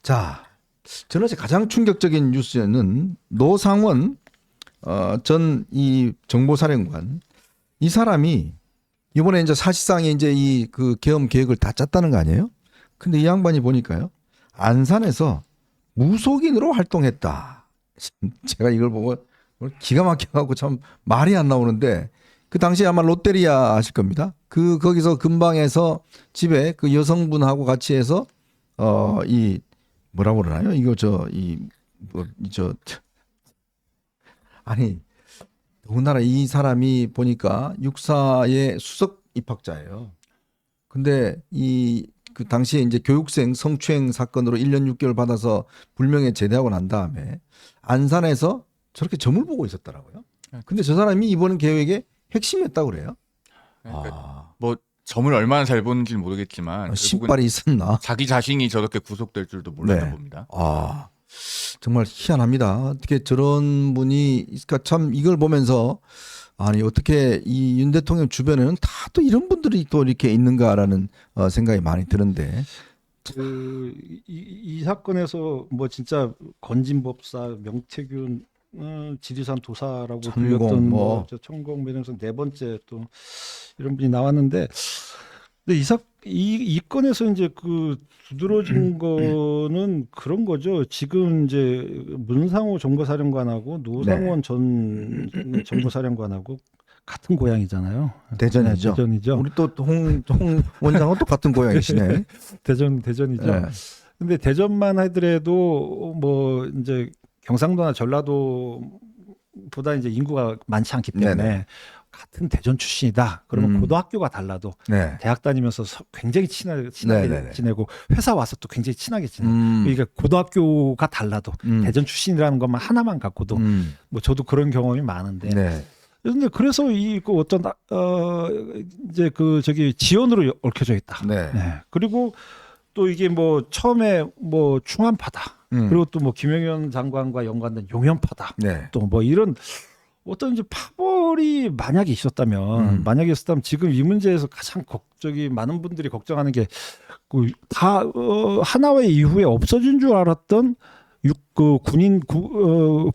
자, 저는 어제 가장 충격적인 뉴스는 노상원 전 이 정보사령관 이 사람이 이번에 이제 사실상 이제 이 그 계엄 계획을 다 짰다는 거 아니에요? 근데 이 양반이 보니까요 안산에서 무속인으로 활동했다. 제가 이걸 보고 기가 막혀가지고 참 말이 안 나오는데 그 당시에 아마 롯데리아 아실 겁니다. 그 거기서 근방에서 집에 그 여성분하고 같이 해서 이 뭐라고 그러나요? 이거 아니 더군다나 이 사람이 보니까 육사의 수석 입학자예요. 근데 그 당시에 이제 교육생 성추행 사건으로 1년 6개월 받아서 불명예 제대하고 난 다음에 안산에서 저렇게 점을 보고 있었더라고요. 근데 저 사람이 이번 계획의 핵심이었다고 그래요. 그러니까 뭐 점을 얼마나 잘 보는지는 모르겠지만 신발이 있었나? 자기 자신이 저렇게 구속될 줄도 몰랐던 겁니다. 정말 희한합니다. 어떻게 저런 분이 그러니까 참 이걸 보면서 아니 어떻게 이 윤 대통령 주변에는 다 또 이런 분들이 또 이렇게 있는가라는 생각이 많이 드는데 이 사건에서 뭐 진짜 건진법사 명태균 지리산 도사라고 불렸던 천공 매장선 네 번째 또 이런 분이 나왔는데 근데 이 건에서 이제 그 두드러진 거는 그런 거죠. 지금 이제 문상호 정보사령관하고 노상원 전 정보사령관하고 같은 고향이잖아요. 대전이죠. 대전이죠. 우리 또 홍 원장은 또 같은 고향이시네. 대전이죠. 네. 근데 대전만 하더라도 뭐 이제 경상도나 전라도보다 이제 인구가 많지 않기 때문에 네네. 같은 대전 출신이다. 그러면 고등학교가 달라도 네. 대학 다니면서 굉장히 친하게 네네네. 지내고 회사 와서 또 굉장히 친하게 지내고 그러니까 고등학교가 달라도 대전 출신이라는 것만 하나만 갖고도 뭐 저도 그런 경험이 많은데 네. 근데 그래서 그 어떤 이제 그 저기 지연으로 얽혀져 있다. 네. 네. 그리고 또 이게 뭐 처음에 뭐 충암파다. 그리고 또 뭐 김영현 장관과 연관된 용현파다. 네. 또 뭐 이런 어떤 이제 파벌이 만약에 있었다면 지금 이 문제에서 가장 많은 분들이 걱정하는 게 다 하나회 이후에 없어진 줄 알았던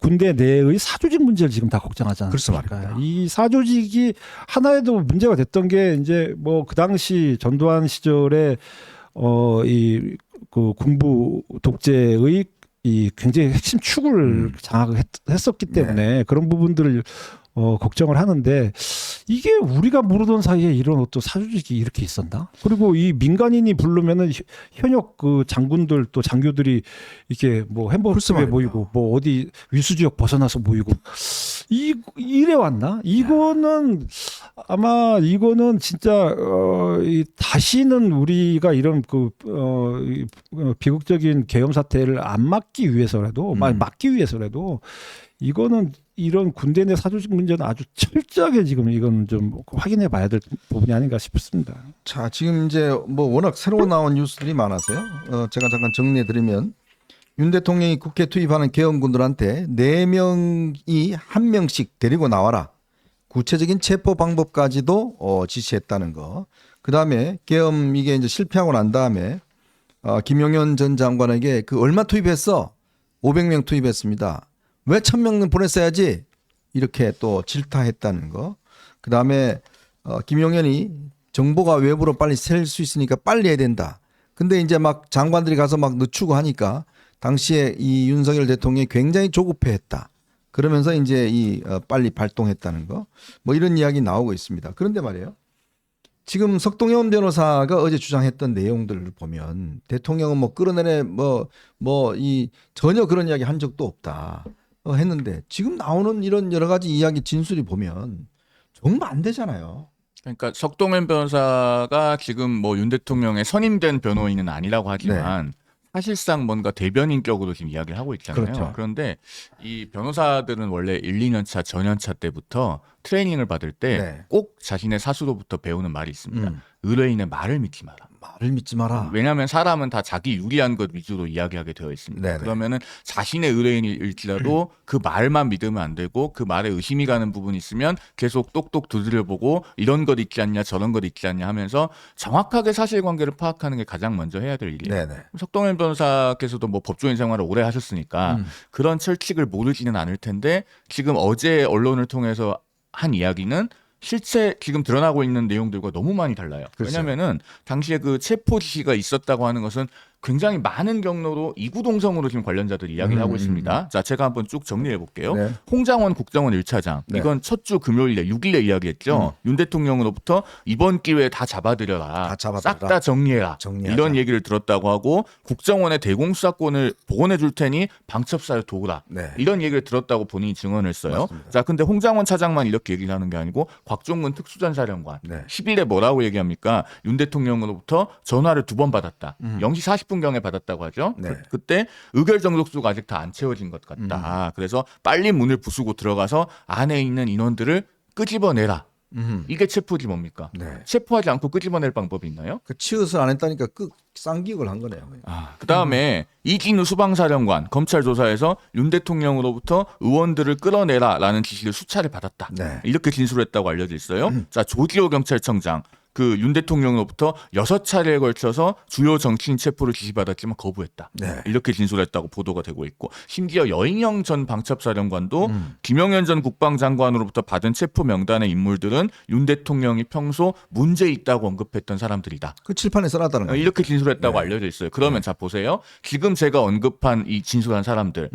군대 내의 사조직 문제를 지금 다 걱정하지 않습니까? 이 사조직이 하나에도 문제가 됐던 게 이제 뭐 그 당시 전두환 시절에 그 군부 독재의 이 굉장히 핵심 축을 장악했었기 때문에 그런 부분들을 걱정을 하는데 이게 우리가 모르던 사이에 이런 어떤 사조직이 이렇게 있었나? 그리고 이 민간인이 부르면은 현역 그 장군들 또 장교들이 이렇게 뭐 햄버거집에 모이고 뭐 어디 위수 지역 벗어나서 모이고 이래 왔나? 이거는 아마 이거는 진짜 다시는 우리가 이런 비극적인 계엄 사태를 안 막기 위해서라도 이거는 이런 군대 내 사조직 문제는 아주 철저하게 지금 이건 좀 확인해 봐야 될 부분이 아닌가 싶습니다. 자, 지금 이제 뭐 워낙 새로 나온 뉴스들이 많아서요. 제가 잠깐 정리해 드리면 윤 대통령이 국회 투입하는 계엄군들한테 4명이 1명씩 데리고 나와라. 구체적인 체포 방법까지도 지시했다는 거. 그다음에 계엄 이게 이제 실패하고 난 다음에 김용현 전 장관에게 그 얼마 투입했어? 500명 투입했습니다. 왜 1000명 보냈어야지? 이렇게 또 질타했다는 거. 그다음에 김용현이 정보가 외부로 빨리 셀 수 있으니까 빨리 해야 된다. 근데 이제 막 장관들이 가서 막 늦추고 하니까 당시에 이 윤석열 대통령이 굉장히 조급해했다. 그러면서 이제 빨리 발동했다는 거. 뭐 이런 이야기 나오고 있습니다. 그런데 말이에요. 지금 석동현 변호사가 어제 주장했던 내용들을 보면 대통령은 뭐 끌어내려 전혀 그런 이야기 한 적도 없다. 했는데 지금 나오는 이런 여러 가지 이야기 진술이 보면 정말 안 되잖아요. 그러니까 석동현 변호사가 지금 뭐 윤 대통령의 선임된 변호인은 아니라고 하지만 사실상 뭔가 대변인격으로 지금 이야기를 하고 있잖아요. 그렇죠. 그런데 이 변호사들은 원래 1, 2년 차 전연차 때부터 트레이닝을 받을 때 네. 꼭 자신의 사수로부터 배우는 말이 있습니다. 음. 의뢰인의 말을 믿지 마라. 말을 믿지 마라. 왜냐하면 사람은 다 자기 유리한 것 위주로 이야기하게 되어 있습니다. 네네. 그러면은 자신의 의뢰인일지라도 그 말만 믿으면 안 되고 그 말에 의심이 가는 부분이 있으면 계속 똑똑 두드려보고 이런 것 있지 않냐 저런 것 있지 않냐 하면서 정확하게 사실관계를 파악하는 게 가장 먼저 해야 될 일이에요. 네네. 석동현 변호사께서도 뭐 법조인 생활을 오래 하셨으니까 그런 철칙을 모르지는 않을 텐데 지금 어제 언론을 통해서 한 이야기는 실제 지금 드러나고 있는 내용들과 너무 많이 달라요. 그렇죠. 왜냐하면은 당시에 그 체포 지시가 있었다고 하는 것은 굉장히 많은 경로로 이구동성으로 지금 관련자들이 이야기를 하고 있습니다. 자, 제가 한번 쭉 정리해 볼게요. 네. 홍장원 국정원 1차장. 네. 이건 첫 주 금요일에 6일에 이야기했죠. 윤 대통령으로부터 이번 기회에 다 잡아들여라. 다 잡아들여라. 싹 다 정리해라. 정리하자. 이런 얘기를 들었다고 하고 국정원의 대공수사권을 복원해 줄 테니 방첩사를 도우라. 네. 이런 얘기를 들었다고 본인이 증언을 써요. 맞습니다. 자, 근데 홍장원 차장만 이렇게 얘기를 하는 게 아니고 곽종근 특수전사령관 네. 10일에 뭐라고 얘기합니까? 윤 대통령으로부터 전화를 2번 받았다. 0시 40분경에 받았다고 하죠. 네. 그때 의결 정족수가 아직 다 안 채워진 것 같다. 그래서 빨리 문을 부수고 들어가서 안에 있는 인원들을 끄집어내라. 이게 체포지 뭡니까? 네. 체포하지 않고 끄집어낼 방법이 있나요? 그 치읓을 안 했다니까 쌍기역을 한 거네요. 그 다음에 이진우 수방사령관 검찰 조사에서 윤 대통령으로부터 의원들을 끌어내라라는 지시를 수차례 받았다. 네. 이렇게 진술했다고 알려져 있어요. 자, 조지호 경찰청장 그 윤 대통령으로부터 6차례에 걸쳐서 주요 정치인 체포를 지시받았지만 거부했다. 네. 이렇게 진술했다고 보도가 되고 있고 심지어 여인영 전 방첩사령관도 김영현 전 국방장관으로부터 받은 체포 명단의 인물들은 윤 대통령이 평소 문제 있다고 언급했던 사람들이다. 그 칠판에 써놨다는 거예요. 이렇게 진술했다고 네. 알려져 있어요. 그러면 자 보세요. 지금 제가 언급한 이 진술한 사람들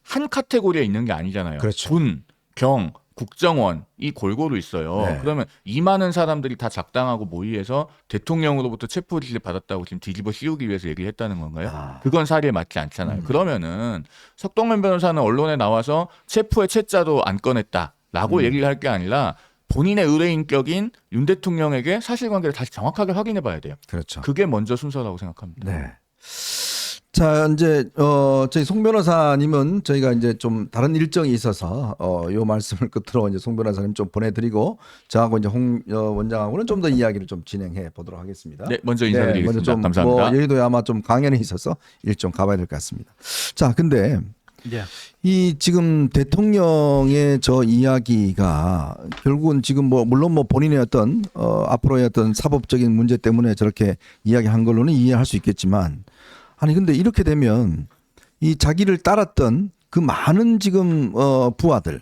한 카테고리에 있는 게 아니잖아요. 그렇죠. 군, 경, 국정원 이 골고루 있어요. 네. 그러면 이 많은 사람들이 다 작당하고 모의해서 대통령으로부터 체포 지시를 받았다고 지금 뒤집어 씌우기 위해서 얘기를 했다는 건가요? 그건 사리에 맞지 않잖아요. 그러면은 석동현 변호사는 언론에 나와서 체포의 채자도 안 꺼냈다라고 얘기를 할 게 아니라 본인의 의뢰인격인 윤 대통령에게 사실관계를 다시 정확하게 확인해 봐야 돼요. 그렇죠. 그게 먼저 순서라고 생각합니다. 네. 자, 이제 저희 송 변호사님은 저희가 이제 좀 다른 일정이 있어서 요 말씀을 끝으로 이제 송 변호사님 좀 보내드리고 저하고 이제 홍 원장하고는 좀 더 이야기를 좀 진행해 보도록 하겠습니다. 네, 먼저 인사드리겠습니다. 먼저 좀 감사합니다. 뭐 여의도에 아마 좀 강연이 있어서 일정 가봐야 될 것 같습니다. 자, 근데 예. 이 지금 대통령의 저 이야기가 결국은 지금 뭐 물론 뭐 본인의 어떤 앞으로의 어떤 사법적인 문제 때문에 저렇게 이야기한 걸로는 이해할 수 있겠지만 아니 근데 이렇게 되면 이 자기를 따랐던 그 많은 지금 부하들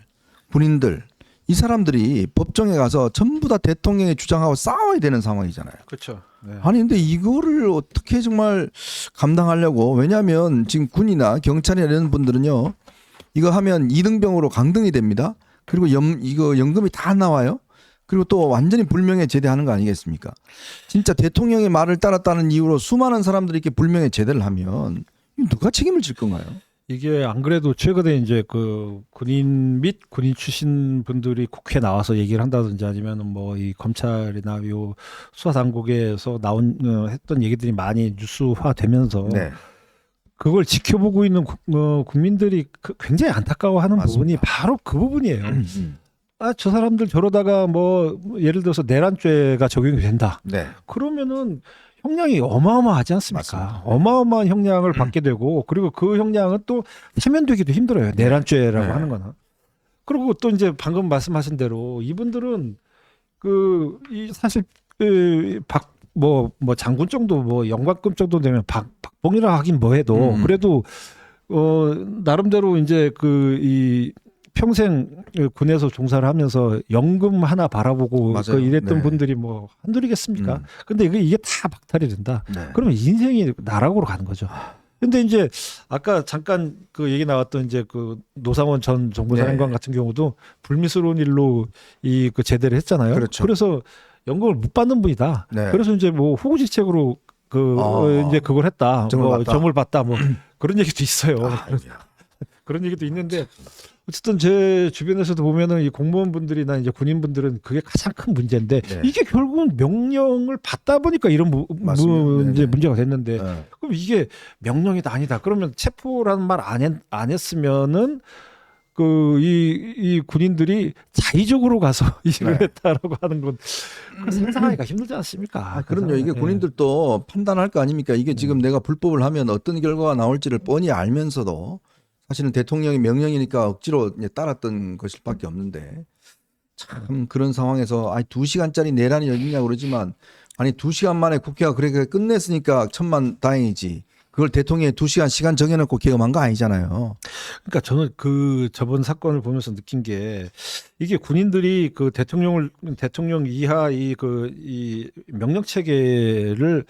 군인들 이 사람들이 법정에 가서 전부 다 대통령의 주장하고 싸워야 되는 상황이잖아요. 그렇죠. 네. 아니 근데 이거를 어떻게 정말 감당하려고 왜냐하면 지금 군이나 경찰이나 이런 분들은요 이거 하면 이등병으로 강등이 됩니다. 그리고 이거 연금이 다 나와요. 그리고 또 완전히 불명예 제대하는 거 아니겠습니까? 진짜 대통령의 말을 따랐다는 이유로 수많은 사람들이 이렇게 불명예 제대를 하면 누가 책임을 질 건가요? 이게 안 그래도 최근에 이제 그 군인 및 군인 출신 분들이 국회에 나와서 얘기를 한다든지 아니면 뭐 이 검찰이나 요 수사 당국에서 나온 했던 얘기들이 많이 뉴스화되면서 네. 그걸 지켜보고 있는 국민들이 굉장히 안타까워하는 맞습니다. 부분이 바로 그 부분이에요. 아, 저 사람들 저러다가 뭐 예를 들어서 내란죄가 적용이 된다. 네. 그러면은 형량이 어마어마하지 않습니까? 맞습니다. 어마어마한 형량을 받게 되고 그리고 그 형량은 또 해면되기도 힘들어요. 내란죄라고 네. 하는 거는. 그리고 또 이제 방금 말씀하신 대로 이분들은 사실 뭐 장군 정도 뭐 영관급 정도 되면 박봉이라 하긴 뭐해도 그래도 나름대로 이제 이 평생 군에서 종사를 하면서 연금 하나 바라보고 맞아요. 이랬던 네. 분들이 뭐 한둘이겠습니까? 근데 이게 다 박탈이 된다. 네. 그러면 인생이 나락으로 가는 거죠. 근데 이제 아까 잠깐 그 얘기 나왔던 이제 그 노상원 전 정보사령관 네. 같은 경우도 불미스러운 일로 그 제대를 했잖아요. 그렇죠. 그래서 연금을 못 받는 분이다. 네. 그래서 이제 뭐 호구지책으로 이제 그걸 했다. 점을 봤다. 뭐 그런 얘기도 있어요. 그런 얘기도 있는데 어쨌든 제 주변에서도 보면은 이 공무원분들이나 이제 군인분들은 그게 가장 큰 문제인데 네. 이게 결국은 명령을 받다 보니까 이런 맞습니다. 이제 네네. 문제가 됐는데 네. 그럼 이게 명령이 아니다. 그러면 체포라는 말 안 했으면은 이 군인들이 자의적으로 가서 일을 네. 했다라고 하는 건 상상하기가 힘들지 않습니까? 그럼요. 이게 예. 군인들도 판단할 거 아닙니까? 이게 지금 내가 불법을 하면 어떤 결과가 나올지를 뻔히 알면서도 사실은 대통령의 명령이니까 억지로 이제 따랐던 것일 밖에 없는데 참 그런 상황에서 2시간짜리 내란이 어딨냐고 그러지만 아니 2시간 만에 국회가 그렇게 끝냈으니까 천만 다행이지. 그걸 대통령이 2시간 시간 정해놓고 개엄한 거 아니잖아요. 그러니까 저는 저번 사건을 보면서 느낀 게 이게 군인들이 그 대통령 이하 이 명령 체계를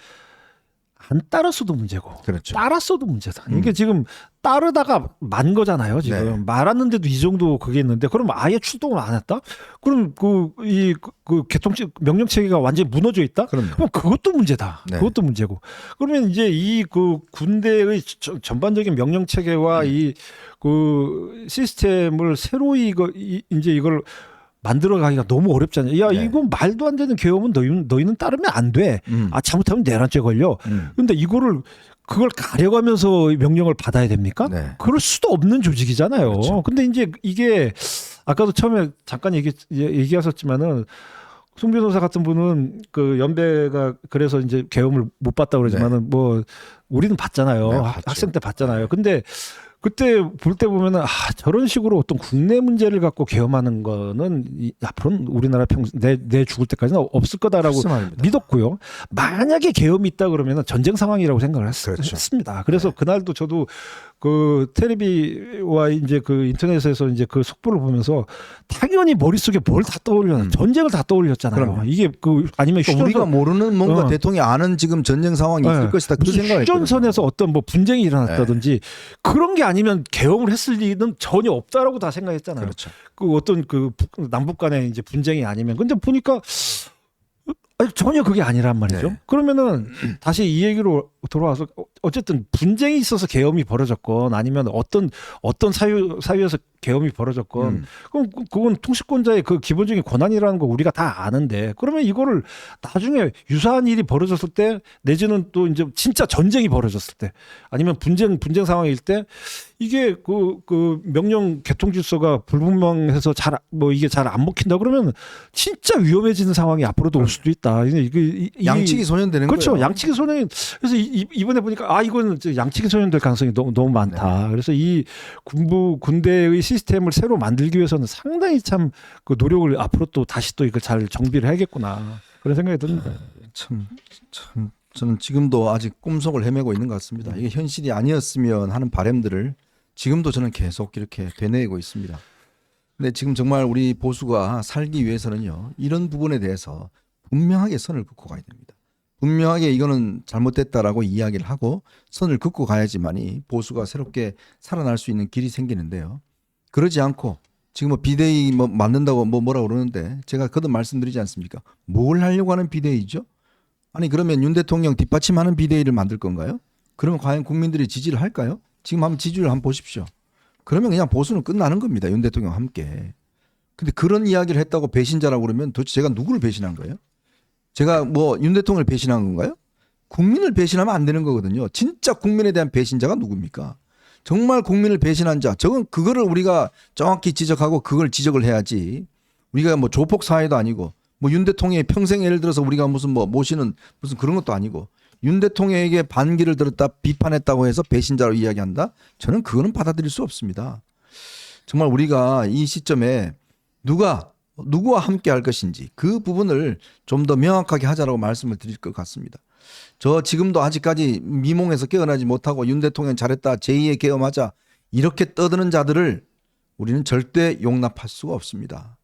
안 따랐어도 문제고 그렇죠. 따랐어도 문제다. 이게 지금 따르다가 만 거잖아요. 지금 네. 말았는데도 이 정도 그게 있는데 그럼 아예 출동을 안 했다? 그럼 그 명령 체계가 완전히 무너져 있다? 그럼요. 그럼 그것도 문제다. 네. 그것도 문제고. 그러면 이제 이 그 군대의 전반적인 명령 체계와 이 그 시스템을 새로이 이제 이걸 만들어 가기가 너무 어렵잖아요. 야, 네. 이건 말도 안 되는 계엄은 너희는 따르면 안 돼. 아, 잘못하면 내란죄 걸려. 근데 그걸 가려가면서 명령을 받아야 됩니까? 네. 그럴 수도 없는 조직이잖아요. 그렇죠. 근데 이제 이게 아까도 처음에 잠깐 얘기하셨지만은 송 변호사 같은 분은 그 연배가 그래서 이제 계엄을 못 봤다 그러지만은 뭐 우리는 봤잖아요. 네, 봤죠. 학생 때 봤잖아요. 근데 그때 볼 때 보면은 저런 식으로 어떤 국내 문제를 갖고 계엄하는 거는 앞으로는 우리나라 내 죽을 때까지는 없을 거다라고 글쎄 말입니다. 믿었고요. 만약에 계엄이 있다 그러면은 전쟁 상황이라고 생각을 그렇죠. 했습니다. 그래서 그날도 저도 그 텔레비와 이제 그 인터넷에서 이제 그 속보를 보면서 당연히 머릿속에 뭘 다 떠올려 전쟁을 다 떠올렸잖아요. 그럼요. 이게 아니면 그러니까 우리가 모르는 뭔가 대통령이 아는 지금 전쟁 상황이 있을 네. 것이다. 그 무슨 생각을 휴전선에서 어떤 뭐 분쟁이 일어났다든지 그런 게 아니면 계엄을 했을 리는 전혀 없다라고 다 생각했잖아요. 그렇죠. 그 어떤 그 남북 간의 이제 분쟁이 아니면 근데 보니까 전혀 그게 아니란 말이죠. 네. 그러면은 다시 이 얘기로 돌아와서 어쨌든 분쟁이 있어서 계엄이 벌어졌건 아니면 어떤 사유에서 계엄이 벌어졌건 그럼 그건 통치권자의 그 기본적인 권한이라는 거 우리가 다 아는데 그러면 이거를 나중에 유사한 일이 벌어졌을 때 내지는 또 이제 진짜 전쟁이 벌어졌을 때 아니면 분쟁 상황일 때 이게 그 명령 개통 질서가 불분명해서 이게 잘 안 먹힌다 그러면 진짜 위험해지는 상황이 앞으로도 올 수도 있다. 양치기 소년되는 그렇죠. 거예요. 양치기 소년. 그래서 이번에 보니까 이거는 양치기 소년될 가능성이 너무 많다. 그래서 이 군대의 시스템을 새로 만들기 위해서는 상당히 참 그 노력을 앞으로 또 다시 또 이걸 잘 정비를 해야겠구나 그런 생각이 듭니다. 참 저는 지금도 아직 꿈속을 헤매고 있는 것 같습니다. 이게 현실이 아니었으면 하는 바람들을 지금도 저는 계속 이렇게 되뇌이고 있습니다. 근데 지금 정말 우리 보수가 살기 위해서는요. 이런 부분에 대해서 분명하게 선을 긋고 가야 됩니다. 분명하게 이거는 잘못됐다라고 이야기를 하고 선을 긋고 가야지만이 보수가 새롭게 살아날 수 있는 길이 생기는데요. 그러지 않고 지금 뭐 비대위 만든다고 뭐라 그러는데 제가 거듭 말씀드리지 않습니까? 뭘 하려고 하는 비대위죠? 아니 그러면 윤 대통령 뒷받침하는 비대위를 만들 건가요? 그러면 과연 국민들이 지지를 할까요? 지금 한번 지지율 한번 보십시오. 그러면 그냥 보수는 끝나는 겁니다. 윤 대통령과 함께. 근데 그런 이야기를 했다고 배신자라고 그러면 도대체 제가 누구를 배신한 거예요? 제가 뭐 윤 대통령을 배신한 건가요? 국민을 배신하면 안 되는 거거든요. 진짜 국민에 대한 배신자가 누굽니까? 정말 국민을 배신한 자, 그거를 우리가 정확히 지적하고 그걸 지적을 해야지. 우리가 뭐 조폭 사회도 아니고 뭐 윤 대통령의 평생 예를 들어서 우리가 무슨 뭐 모시는 무슨 그런 것도 아니고 윤 대통령에게 반기를 들었다 비판했다고 해서 배신자로 이야기한다? 저는 그거는 받아들일 수 없습니다. 정말 우리가 이 시점에 누구와 함께 할 것인지 그 부분을 좀 더 명확하게 하자라고 말씀을 드릴 것 같습니다. 저 지금도 아직까지 미몽에서 깨어나지 못하고 윤 대통령 잘했다 제2의 계엄하자 이렇게 떠드는 자들을 우리는 절대 용납할 수가 없습니다.